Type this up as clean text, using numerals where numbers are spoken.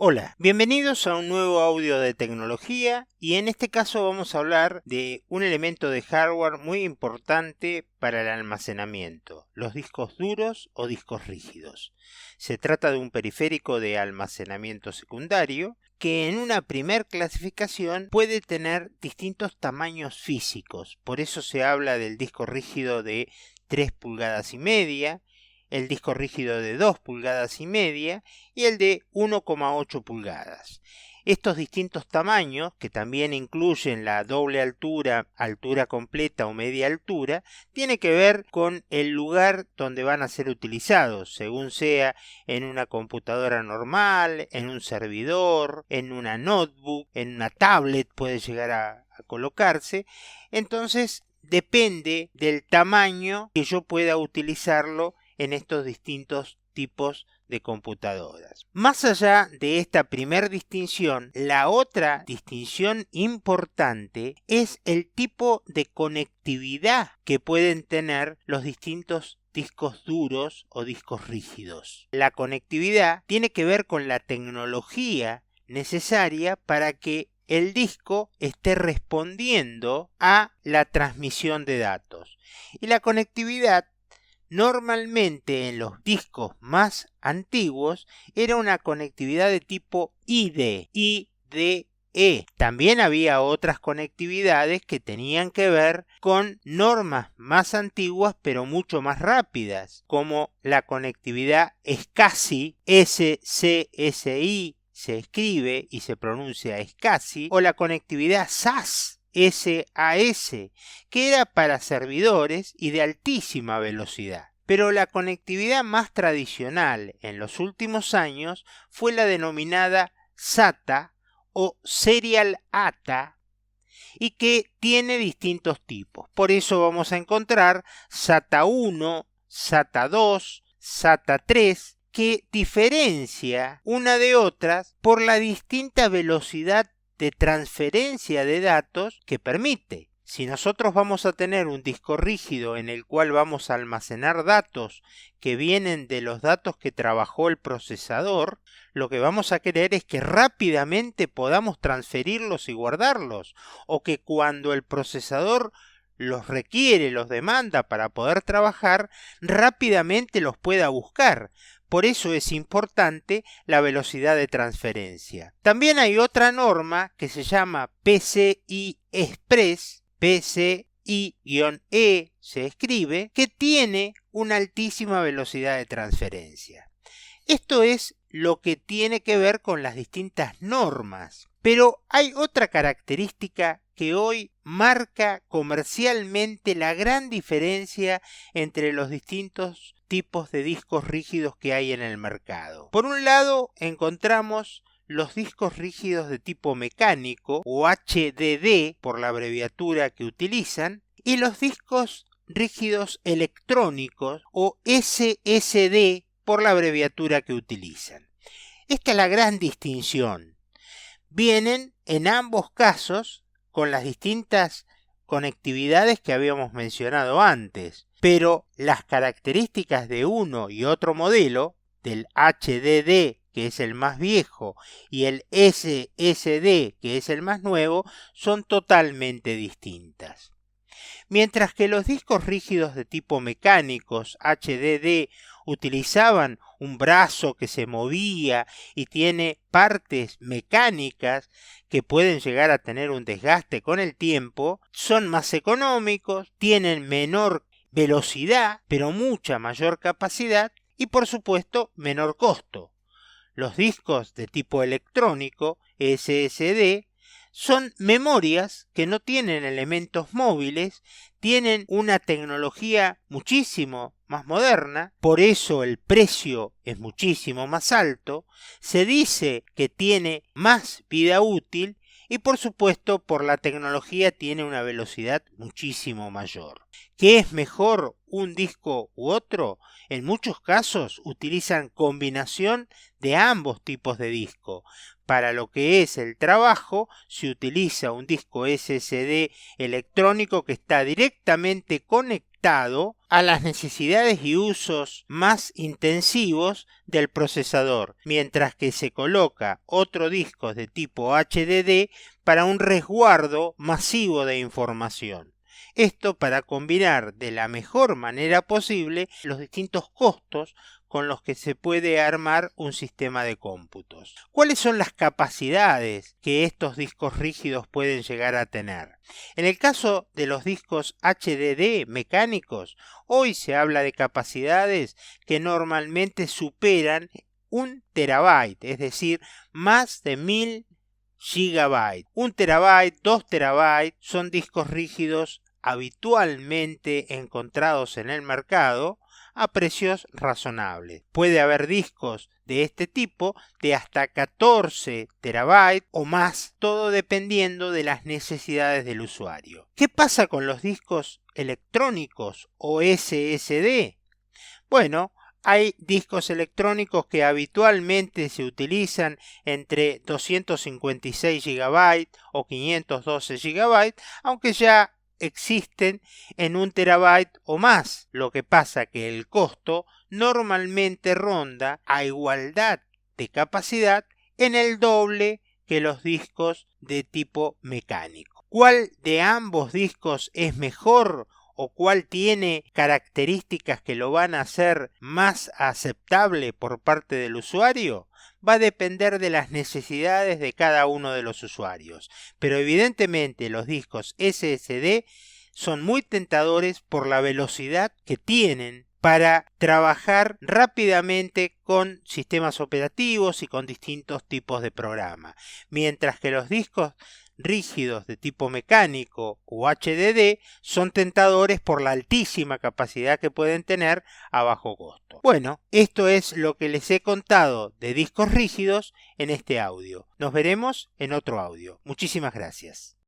Hola, bienvenidos a un nuevo audio de tecnología y en este caso vamos a hablar de un elemento de hardware muy importante para el almacenamiento, los discos duros o discos rígidos. Se trata de un periférico de almacenamiento secundario que en una primer clasificación puede tener distintos tamaños físicos, por eso se habla del disco rígido de 3 pulgadas y media, el disco rígido de 2 pulgadas y media y el de 1,8 pulgadas. Estos distintos tamaños, que también incluyen la doble altura, altura completa o media altura, tiene que ver con el lugar donde van a ser utilizados, según sea en una computadora normal, en un servidor, en una notebook, en una tablet puede llegar a colocarse. Entonces depende del tamaño que yo pueda utilizarlo en estos distintos tipos de computadoras. Más allá de esta primer distinción, la otra distinción importante es el tipo de conectividad que pueden tener los distintos discos duros o discos rígidos. La conectividad tiene que ver con la tecnología necesaria para que el disco esté respondiendo a la transmisión de datos. Y la conectividad normalmente en los discos más antiguos era una conectividad de tipo IDE. También había otras conectividades que tenían que ver con normas más antiguas pero mucho más rápidas, como la conectividad SCSI, SCSI se escribe y se pronuncia SCSI, o la conectividad SAS, SAS, que era para servidores y de altísima velocidad. Pero la conectividad más tradicional en los últimos años fue la denominada SATA o Serial ATA y que tiene distintos tipos. Por eso vamos a encontrar SATA 1, SATA 2, SATA 3, que diferencia una de otras por la distinta velocidad de transferencia de datos que permite. Si nosotros vamos a tener un disco rígido en el cual vamos a almacenar datos que vienen de los datos que trabajó el procesador, lo que vamos a querer es que rápidamente podamos transferirlos y guardarlos, o que cuando el procesador los requiere, los demanda para poder trabajar, rápidamente los pueda buscar. Por eso es importante la velocidad de transferencia. También hay otra norma que se llama PCI Express, PCI-E se escribe, que tiene una altísima velocidad de transferencia. Esto es lo que tiene que ver con las distintas normas. Pero hay otra característica que hoy marca comercialmente la gran diferencia entre los distintos tipos de discos rígidos que hay en el mercado. Por un lado, encontramos los discos rígidos de tipo mecánico o HDD por la abreviatura que utilizan y los discos rígidos electrónicos o SSD por la abreviatura que utilizan. Esta es la gran distinción. Vienen en ambos casos con las distintas conectividades que habíamos mencionado antes, pero las características de uno y otro modelo, del HDD que es el más viejo y el SSD que es el más nuevo, son totalmente distintas. Mientras que los discos rígidos de tipo mecánicos HDD utilizaban un brazo que se movía y tiene partes mecánicas que pueden llegar a tener un desgaste con el tiempo, son más económicos, tienen menor velocidad, pero mucha mayor capacidad y por supuesto menor costo. Los discos de tipo electrónico, SSD, son memorias que no tienen elementos móviles, tienen una tecnología muchísimo más moderna, por eso el precio es muchísimo más alto, se dice que tiene más vida útil y por supuesto por la tecnología tiene una velocidad muchísimo mayor. ¿Qué es mejor, un disco u otro? En muchos casos utilizan combinación de ambos tipos de disco. Para lo que es el trabajo se utiliza un disco SSD electrónico que está directamente conectado a las necesidades y usos más intensivos del procesador, mientras que se coloca otro disco de tipo HDD para un resguardo masivo de información. Esto para combinar de la mejor manera posible los distintos costos con los que se puede armar un sistema de cómputos. ¿Cuáles son las capacidades que estos discos rígidos pueden llegar a tener? En el caso de los discos HDD mecánicos, hoy se habla de capacidades que normalmente superan 1 terabyte, es decir, más de 1000 gigabytes. 1 terabyte, 2 terabytes son discos rígidos habitualmente encontrados en el mercado a precios razonables. Puede haber discos de este tipo de hasta 14 terabytes o más, todo dependiendo de las necesidades del usuario. ¿Qué pasa con los discos electrónicos o SSD? Bueno, hay discos electrónicos que habitualmente se utilizan entre 256 GB o 512 GB, aunque ya existen en 1 terabyte o más. Lo que pasa que el costo normalmente ronda, a igualdad de capacidad, en el doble que los discos de tipo mecánico. ¿Cuál de ambos discos es mejor o cuál tiene características que lo van a hacer más aceptable por parte del usuario? Va a depender de las necesidades de cada uno de los usuarios. Pero evidentemente los discos SSD son muy tentadores por la velocidad que tienen para trabajar rápidamente con sistemas operativos y con distintos tipos de programa. Mientras que los discos rígidos de tipo mecánico o HDD son tentadores por la altísima capacidad que pueden tener a bajo costo. Bueno, esto es lo que les he contado de discos rígidos en este audio. Nos veremos en otro audio. Muchísimas gracias.